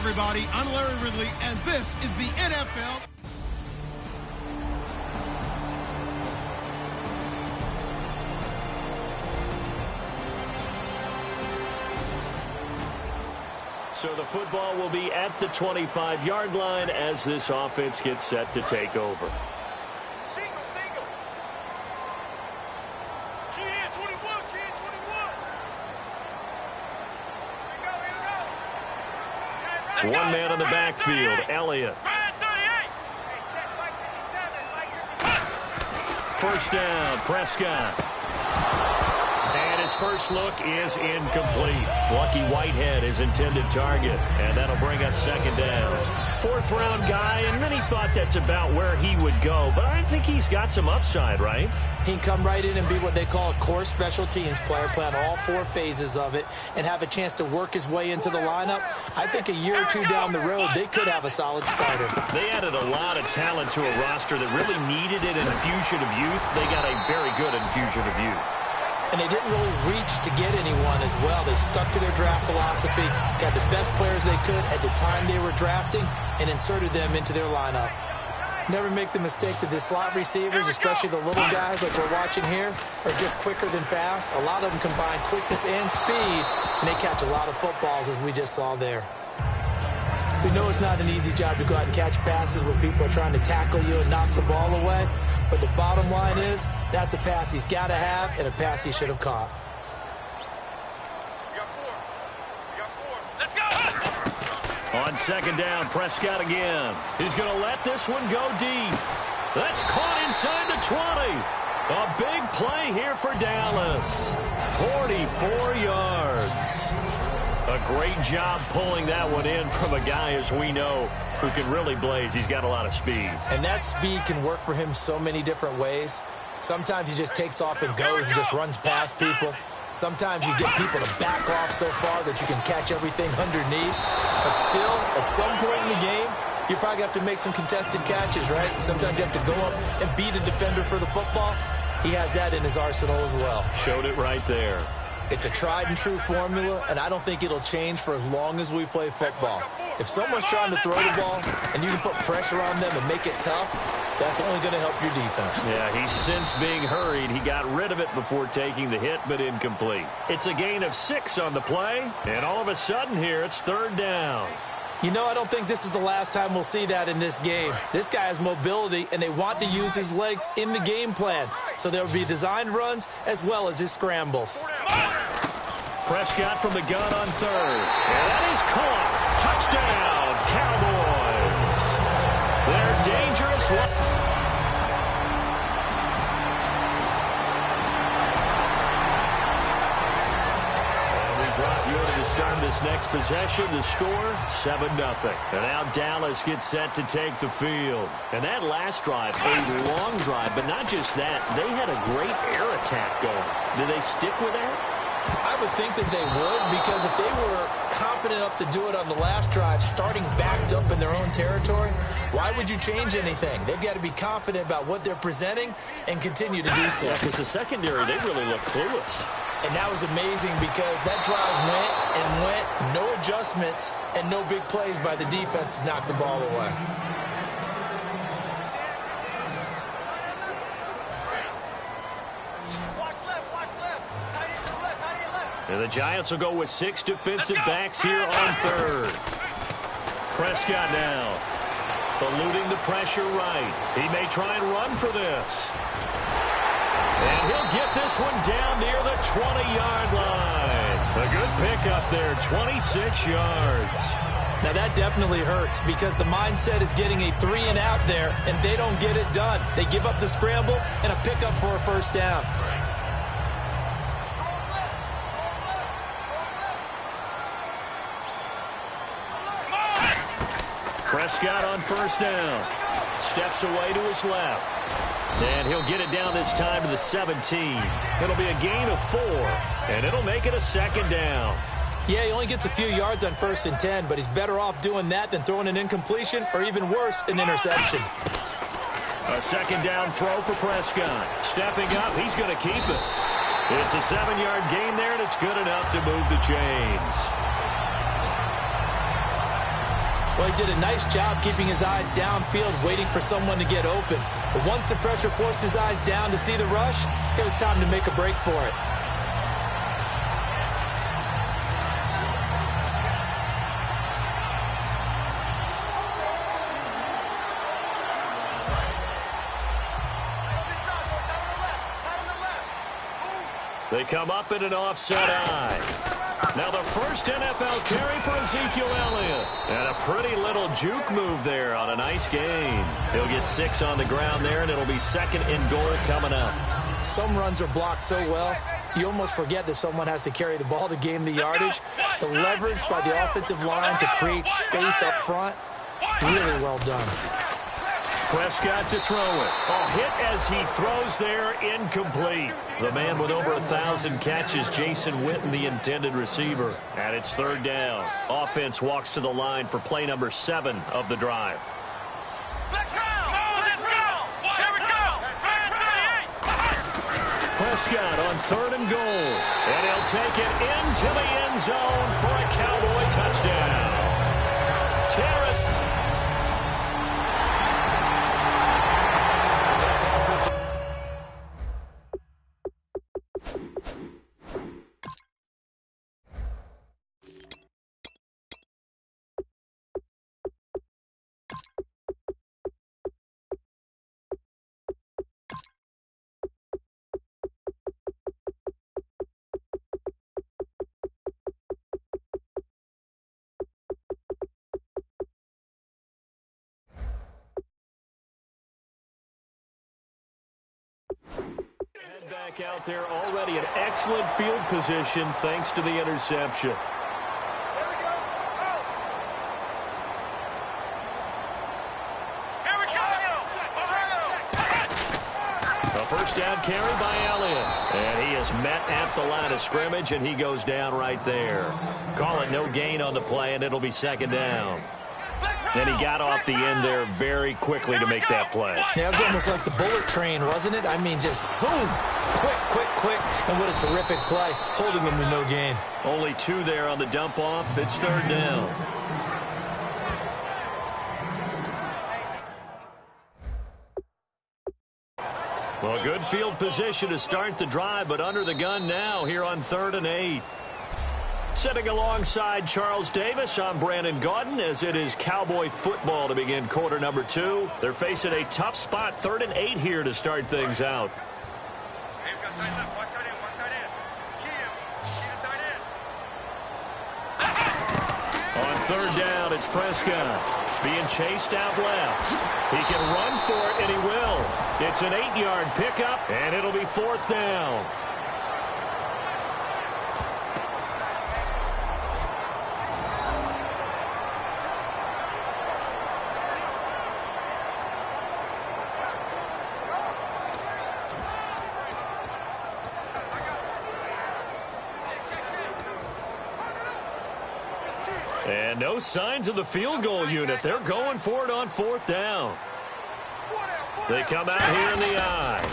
everybody. I'm Larry Ridley, and this is the NFL. So the football will be at the 25-yard line as this offense gets set to take over. One man in the backfield, Elliott. First down, Prescott. And his first look is incomplete. Lucky Whitehead is intended target, and that'll bring up second down. Fourth-round guy, and many thought that's about where he would go, but I think he's got some upside, right? He can come right in and be what they call a core special teams player, play on all four phases of it, and have a chance to work his way into the lineup. I think a year or two down the road, they could have a solid starter. They added a lot of talent to a roster that really needed an infusion of youth. They got a very good infusion of youth. And they didn't really reach to get anyone as well. They stuck to their draft philosophy, got the best players they could at the time they were drafting, and inserted them into their lineup. Never make the mistake that the slot receivers, especially the little guys like we're watching here, are just quicker than fast. A lot of them combine quickness and speed, and they catch a lot of footballs, as we just saw there. We know it's not an easy job to go out and catch passes when people are trying to tackle you and knock the ball away. But the bottom line is, that's a pass he's got to have and a pass he should have caught. On second down, Prescott again. He's going to let this one go deep. That's caught inside the 20. A big play here for Dallas. 44 yards. A great job pulling that one in from a guy, as we know, who can really blaze. He's got a lot of speed. And that speed can work for him so many different ways. Sometimes he just takes off and goes and just runs past people. Sometimes you get people to back off so far that you can catch everything underneath. But still, at some point in the game, you probably have to make some contested catches, right? Sometimes you have to go up and beat a defender for the football. He has that in his arsenal as well. Showed it right there. It's a tried-and-true formula, and I don't think it'll change for as long as we play football. If someone's trying to throw the ball and you can put pressure on them and make it tough, that's only going to help your defense. Yeah, he's since being hurried. He got rid of it before taking the hit, but incomplete. It's a gain of 6 on the play, and all of a sudden here, it's third down. You know, I don't think this is the last time we'll see that in this game. This guy has mobility, and they want to use his legs in the game plan. So there will be designed runs as well as his scrambles. Prescott from the gun on third. And that is caught. Touchdown, Cowboys. They're dangerous. Start this next possession, the score, 7-0. And now Dallas gets set to take the field. And that last drive, a long drive, but not just that. They had a great air attack going. Do they stick with that? I would think that they would, because if they were competent enough to do it on the last drive, starting backed up in their own territory, why would you change anything? They've got to be confident about what they're presenting and continue to do so. Yeah, because the secondary, they really look clueless. And that was amazing because that drive went, no adjustments, and no big plays by the defense to knock the ball away. And the Giants will go with 6 defensive backs here on third. Prescott now, eluding the pressure right. He may try and run for this. And he'll get this one down near the 20-yard line. A good pickup there, 26 yards. Now that definitely hurts because the mindset is getting a 3-and-out there, and they don't get it done. They give up the scramble and a pickup for a first down. Prescott on first down. Steps away to his left. And he'll get it down this time to the 17. It'll be a gain of 4, and it'll make it a second down. Yeah, he only gets a few yards on 1st and 10, but he's better off doing that than throwing an incompletion or even worse, an interception. A second down throw for Prescott. Stepping up, he's going to keep it. It's a 7-yard gain there, and it's good enough to move the chains. Well, he did a nice job keeping his eyes downfield, waiting for someone to get open. But once the pressure forced his eyes down to see the rush, it was time to make a break for it. They come up in an offset eye. Now the first NFL carry for Ezekiel Elliott. And a pretty little juke move there on a nice game. He'll get 6 on the ground there, and it'll be 2nd and goal coming up. Some runs are blocked so well, you almost forget that someone has to carry the ball to gain the yardage. The leverage by the offensive line to create space up front, really well done. Prescott to throw it. A hit as he throws there, incomplete. The man with over 1,000 catches, Jason Witten, the intended receiver. And it's 3rd down. Offense walks to the line for play number 7 of the drive. Let's go! Let's go! Here we go! Prescott on 3rd and goal. And he'll take it into the end zone for a Cowboy touchdown. Terrace. Back out there already in excellent field position thanks to the interception. Here we go! Here we go! A first down carry by Elliott. And he is met at the line of scrimmage, and he goes down right there. Call it no gain on the play, and it'll be 2nd down. And he got off the end there very quickly to make that play. Yeah, it was almost like the bullet train, wasn't it? I mean, just zoom. Quick, quick, quick. And what a terrific play, holding him to no gain. Only 2 there on the dump off. It's 3rd down. Well, good field position to start the drive, but under the gun now here on 3rd and 8. Sitting alongside Charles Davis, I'm Brandon Gaudin, as it is Cowboy football to begin quarter number 2. They're facing a tough spot, 3rd and 8 here to start things out. On 3rd down, it's Prescott being chased out left. He can run for it, and he will. It's an 8-yard pickup, and it'll be 4th down. And no signs of the field goal unit. They're going for it on 4th down. They come out here in the eye.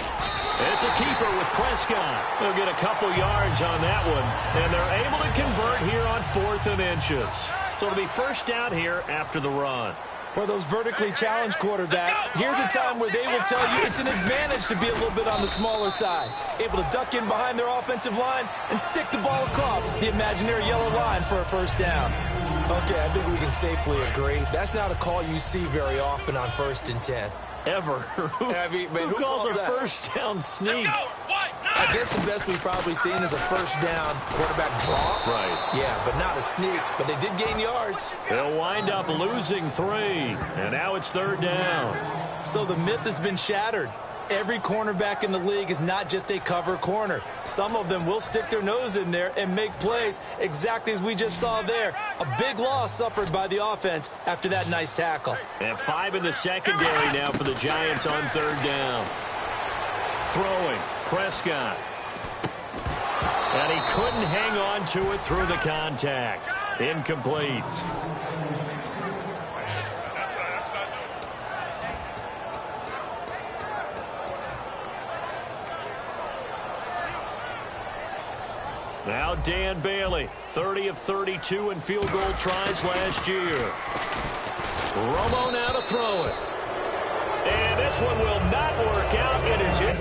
It's a keeper with Prescott. They'll get a couple yards on that one. And they're able to convert here on 4th and inches. So it'll be 1st down here after the run. For those vertically challenged quarterbacks, here's a time where they will tell you it's an advantage to be a little bit on the smaller side. Able to duck in behind their offensive line and stick the ball across the imaginary yellow line for a 1st down. Okay, I think we can safely agree. That's not a call you see very often on 1st and 10. Ever. Who calls a that? 1st down sneak? I guess the best we've probably seen is a 1st down quarterback draw. Right. Yeah, but not a sneak. But they did gain yards. They'll wind up losing 3. And now it's 3rd down. So the myth has been shattered. Every cornerback in the league is not just a cover corner. Some of them will stick their nose in there and make plays exactly as we just saw there. A big loss suffered by the offense after that nice tackle. And 5 in the secondary now for the Giants on 3rd down. Throwing, Prescott. And he couldn't hang on to it through the contact. Incomplete. Now Dan Bailey, 30 of 32 in field goal tries last year. Romo now to throw it. And this one will not work out. It is hit.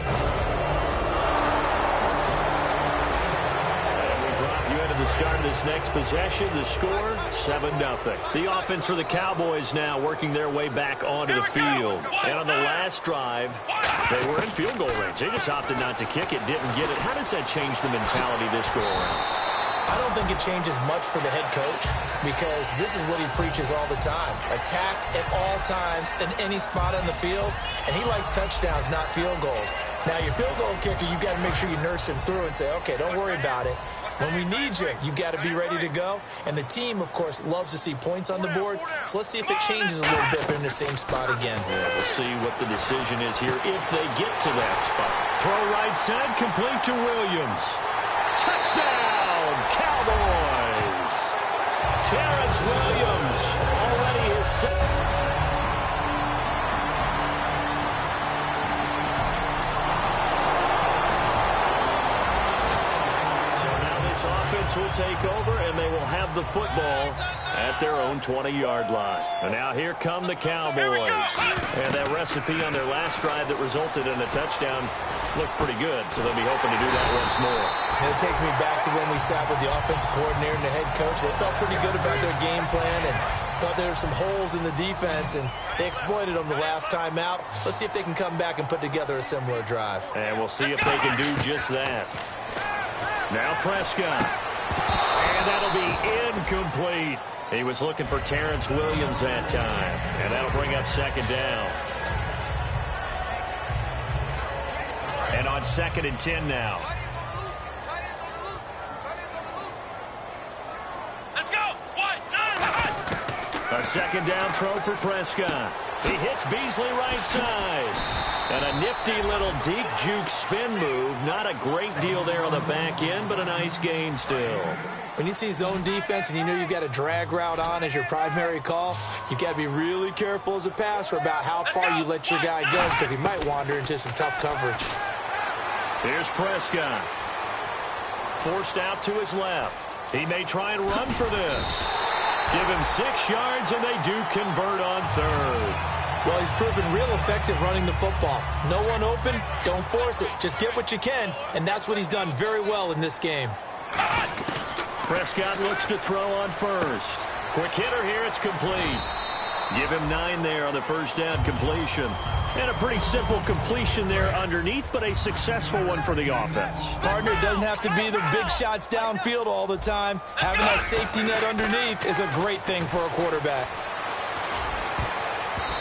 And we drop you into the start of this next possession. The score, 7-0. The offense for the Cowboys now working their way back onto the field. And on the last drive, they were in field goal range. They just opted not to kick it, didn't get it. How does that change the mentality this go around? I don't think it changes much for the head coach because this is what he preaches all the time. Attack at all times in any spot on the field, and he likes touchdowns, not field goals. Now, your field goal kicker, you've got to make sure you nurse him through and say, okay, don't worry about it. When we need you, you've got to be ready to go. And the team, of course, loves to see points on the board. So let's see if it changes a little bit. They're in the same spot again. Yeah, we'll see what the decision is here if they get to that spot. Throw right side, complete to Williams. Touchdown, Cowboys! Terrence Williams already his second. Offense will take over, and they will have the football at their own 20-yard line. And now here come the Cowboys. And that recipe on their last drive that resulted in a touchdown looked pretty good, so they'll be hoping to do that once more. And it takes me back to when we sat with the offensive coordinator and the head coach. They felt pretty good about their game plan and thought there were some holes in the defense, and they exploited them the last time out. Let's see if they can come back and put together a similar drive. And we'll see if they can do just that. Now Prescott. And that'll be incomplete. He was looking for Terrence Williams that time. And that'll bring up second down. And on 2nd and 10 now. Let's go. 1, 9, A second down throw for Prescott. He hits Beasley right side. And a nifty little deep juke spin move. Not a great deal there on the back end, but a nice gain still. When you see zone defense and you know you've got a drag route on as your primary call, you've got to be really careful as a passer about how far you let your guy go because he might wander into some tough coverage. Here's Prescott. Forced out to his left. He may try and run for this. Give him 6 yards, and they do convert on 3rd. Well, he's proven real effective running the football. No one open, don't force it. Just get what you can, and that's what he's done very well in this game. Prescott looks to throw on first. Quick hitter here, it's complete. Give him 9 there on the first down completion. And a pretty simple completion there underneath, but a successful one for the offense. Partner, it doesn't have to be the big shots downfield all the time. Having that safety net underneath is a great thing for a quarterback.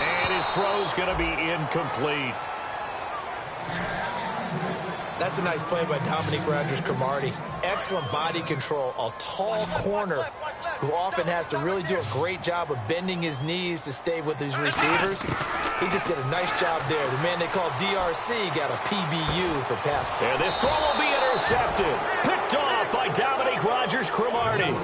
And his throw's going to be incomplete. That's a nice play by Dominique Rodgers-Cromartie. Excellent body control, a tall corner who often has to really do a great job of bending his knees to stay with his receivers. He just did a nice job there. The man they call DRC got a PBU for pass. And this throw will be intercepted. Picked off by Dominique Rodgers-Cromartie.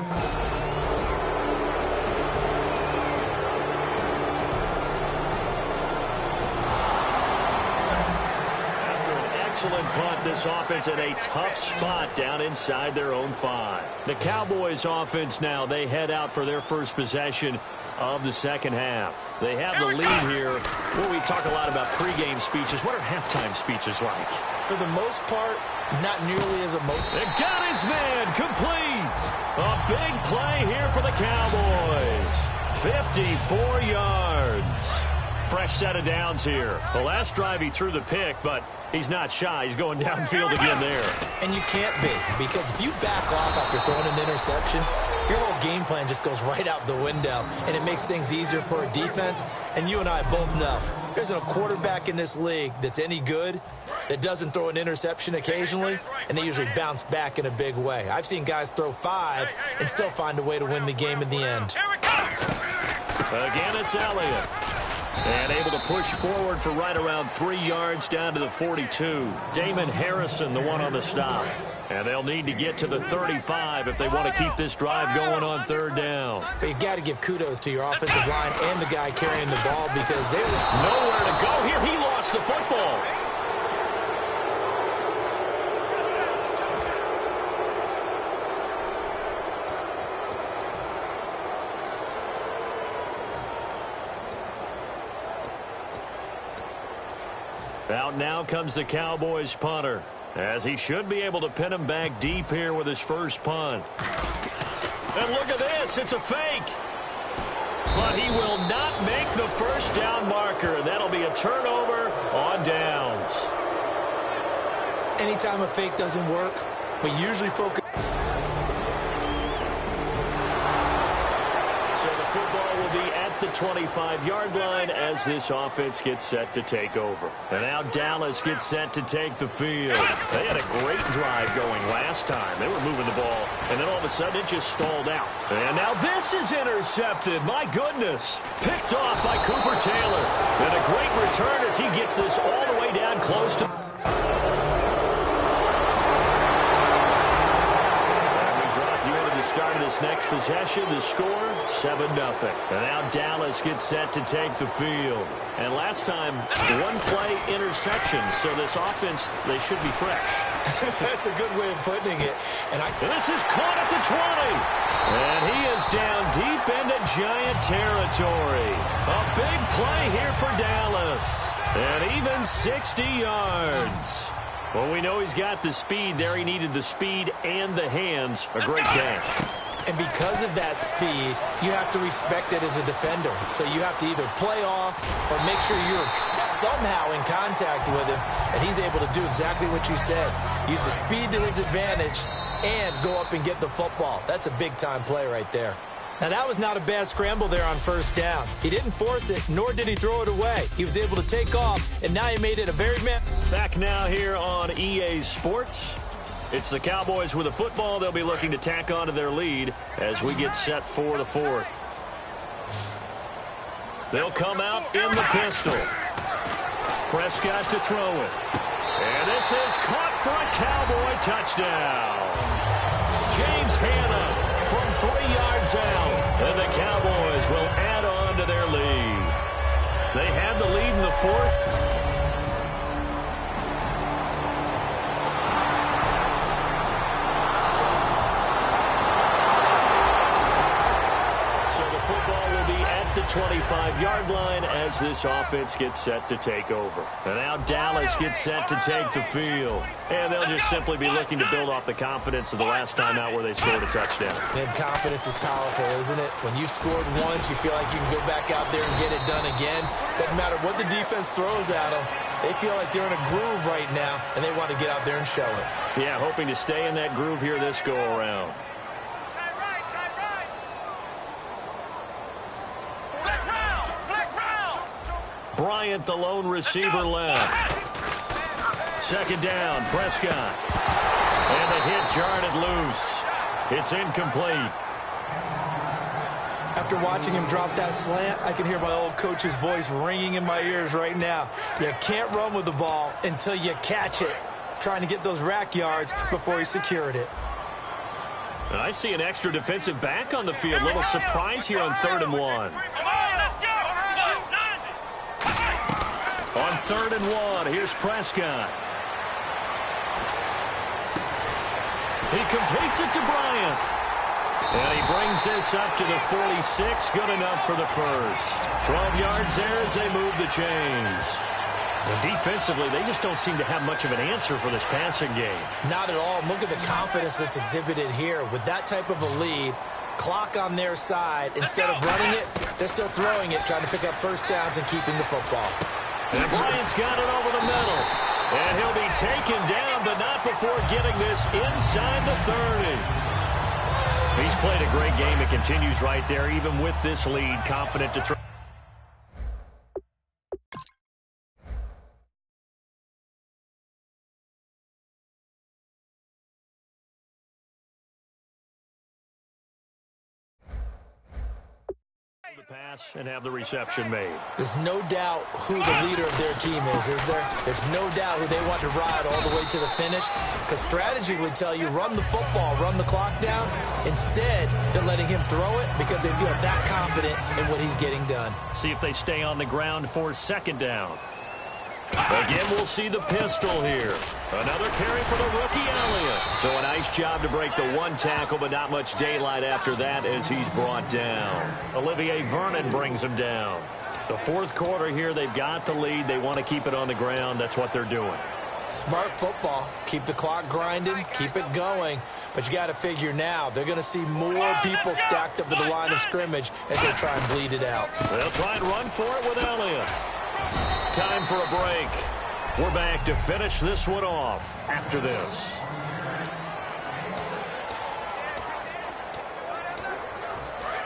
Excellent punt. This offense in a tough spot down inside their own 5. The Cowboys offense now, they head out for their first possession of the second half. They have the lead here. Well, we talk a lot about pregame speeches. What are halftime speeches like? For the most part, not nearly as emotional. They got his man complete. A big play here for the Cowboys. 54 yards. Fresh set of downs here. The last drive he threw the pick, but he's not shy. He's going downfield again there. And you can't be, because if you back off after throwing an interception, your whole game plan just goes right out the window, and it makes things easier for a defense. And you and I both know there's a quarterback in this league that's any good that doesn't throw an interception occasionally, and they usually bounce back in a big way. I've seen guys throw 5 and still find a way to win the game in the end. Again, it's Elliott. And able to push forward for right around 3 yards down to the 42. Damon Harrison, the one on the stop. And they'll need to get to the 35 if they want to keep this drive going on 3rd down. But you got to give kudos to your offensive line and the guy carrying the ball because they were nowhere to go here. He lost the football. Out now comes the Cowboys punter, as he should be able to pin him back deep here with his first punt. And look at this. It's a fake. But he will not make the first down marker. That'll be a turnover on downs. Anytime a fake doesn't work, we usually focus. So the football will be at the 25-yard line as this offense gets set to take over. And now Dallas gets set to take the field. They had a great drive going last time. They were moving the ball, and then all of a sudden it just stalled out. And now this is intercepted. My goodness. Picked off by Cooper Taylor. And a great return as he gets this all the way down close to... Start of this next possession, the score, 7-0. And now Dallas gets set to take the field. And last time, one-play interception. So this offense, they should be fresh. That's a good way of putting it. And this is caught at the 20. And he is down deep into Giant territory. A big play here for Dallas. And even 60 yards. Well, we know he's got the speed there. He needed the speed and the hands. A great catch. And because of that speed, you have to respect it as a defender. So you have to either play off or make sure you're somehow in contact with him. And he's able to do exactly what you said. Use the speed to his advantage and go up and get the football. That's a big-time play right there. Now, that was not a bad scramble there on first down. He didn't force it, nor did he throw it away. He was able to take off, and now he made it a very... Back now here on EA Sports. It's the Cowboys with a football. They'll be looking to tack on to their lead as we get set for the fourth. They'll come out in the pistol. Prescott to throw it. And this is caught for a Cowboy touchdown. James Hanna from 3 yards out. And the Cowboys will add on to their lead. They had the lead in the fourth. The 25-yard line as this offense gets set to take over. And now Dallas gets set to take the field. And they'll just simply be looking to build off the confidence of the last time out where they scored a touchdown. And confidence is powerful, isn't it? When you've scored once, you feel like you can go back out there and get it done again. Doesn't matter what the defense throws at them. They feel like they're in a groove right now, and they want to get out there and show it. Yeah, hoping to stay in that groove here this go-around. Bryant, the lone receiver left. Second down, Prescott. And the hit jarred it loose. It's incomplete. After watching him drop that slant, I can hear my old coach's voice ringing in my ears right now. You can't run with the ball until you catch it. Trying to get those rack yards before he secured it. And I see an extra defensive back on the field. Little surprise here on 3rd and 1. On 3rd and 1, here's Prescott. He completes it to Bryant. And he brings this up to the 46. Good enough for the first. 12 yards there as they move the chains. And defensively, they just don't seem to have much of an answer for this passing game. Not at all. Look at the confidence that's exhibited here. With that type of a lead, clock on their side, instead of running it, they're still throwing it, trying to pick up first downs and keeping the football. And Bryant's got it over the middle. And he'll be taken down, but not before getting this inside the 30. He's played a great game. It continues right there, even with this lead, confident to throw. Pass and have the reception made. There's no doubt who the leader of their team is there? There's no doubt who they want to ride all the way to the finish, because strategy would tell you run the football, run the clock down. Instead, they're letting him throw it because they feel that confident in what he's getting done. See if they stay on the ground for 2nd down. Again, we'll see the pistol here. Another carry for the rookie Elliott. So a nice job to break the one tackle, but not much daylight after that as he's brought down. Olivier Vernon brings him down. The fourth quarter here, they've got the lead. They want to keep it on the ground. That's what they're doing. Smart football. Keep the clock grinding, keep it going. But you got to figure now, they're going to see more people stacked up to the line of scrimmage as they try and bleed it out. They'll try and run for it with Elliott. Time for a break. We're back to finish this one off after this.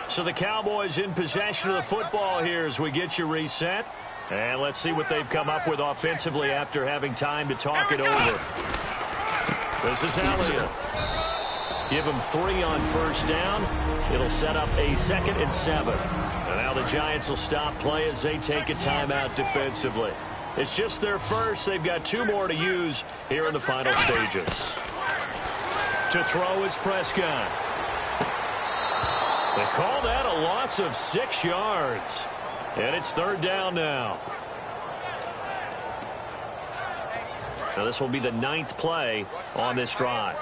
So the Cowboys in possession of the football here as we get you reset. And let's see what they've come up with offensively after having time to talk it over. This is Elliott. Give him 3 on first down. It'll set up a 2nd and 7. And now the Giants will stop play as they take a timeout defensively. It's just their first. They've got 2 more to use here in the final stages. To throw is Prescott. They call that a loss of 6 yards. And it's 3rd down now. Now this will be the 9th play on this drive.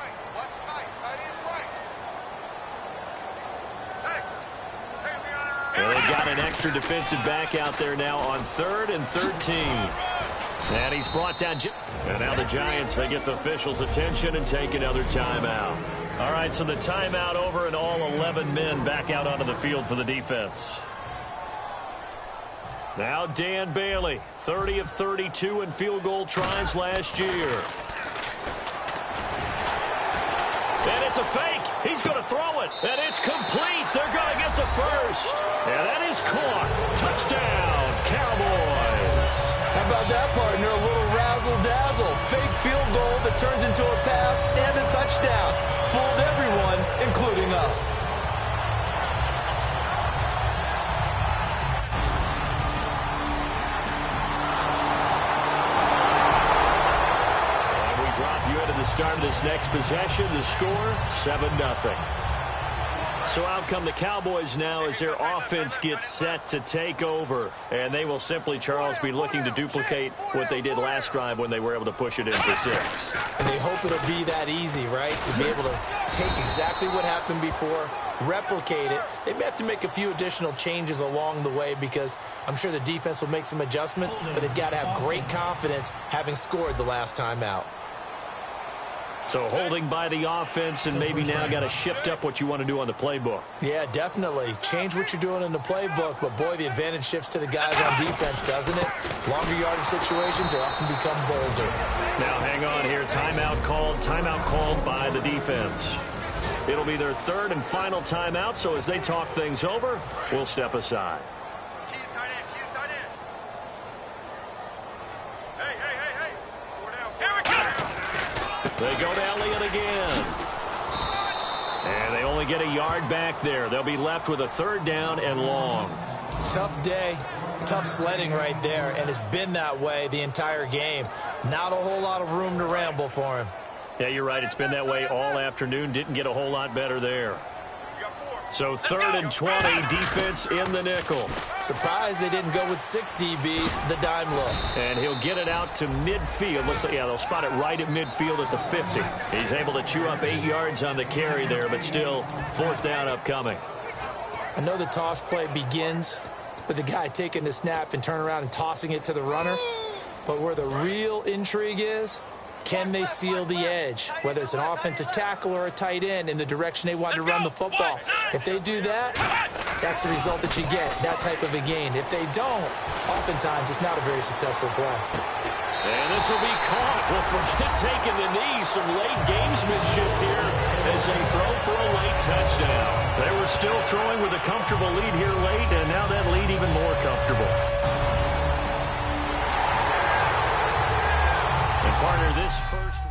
And they've got an extra defensive back out there now on 3rd and 13. And he's brought down. And now the Giants, they get the officials' attention and take another timeout. All right, so the timeout over and all 11 men back out onto the field for the defense. Now Dan Bailey, 30 of 32 in field goal tries last year. And it's a fake. He's going to throw it. And it's complete. They're going to get the first. And that is caught. Touchdown, Cowboys. How about that, partner? A little razzle-dazzle. Fake field goal that turns into a pass and a touchdown. Fooled everyone, including us. Start of this next possession, the score 7-0. So out come the Cowboys now as their offense gets set to take over. And they will simply, Charles, be looking to duplicate what they did last drive when they were able to push it in for 6. And they hope it'll be that easy, right? To be able to take exactly what happened before, replicate it. They may have to make a few additional changes along the way because I'm sure the defense will make some adjustments, but they've got to have great confidence having scored the last time out. So holding by the offense and maybe now got to shift up what you want to do on the playbook. Yeah, definitely. Change what you're doing in the playbook, but boy, the advantage shifts to the guys on defense, doesn't it? Longer yardage situations, they often become bolder. Now hang on here. Timeout called by the defense. It'll be their 3rd and final timeout, so as they talk things over, we'll step aside. They go to Elliott again. And they only get a yard back there. They'll be left with a 3rd down and long. Tough day, tough sledding right there, and it's been that way the entire game. Not a whole lot of room to ramble for him. Yeah, you're right. It's been that way all afternoon. Didn't get a whole lot better there. So 3rd and 20, defense in the nickel. Surprised they didn't go with 6 DBs, the dime look. And he'll get it out to midfield. Looks like, yeah, they'll spot it right at midfield at the 50. He's able to chew up 8 yards on the carry there, but still 4th down upcoming. I know the toss play begins with the guy taking the snap and turning around and tossing it to the runner. But where the real intrigue is, can they seal the edge, whether it's an offensive tackle or a tight end in the direction they want to run the football? If they do that, that's the result that you get, that type of a gain. If they don't, oftentimes it's not a very successful play. And this will be caught. Well, forget taking the knee. Some late gamesmanship here as they throw for a late touchdown. They were still throwing with a comfortable lead here late, and now that lead even more comfortable. And partner, this first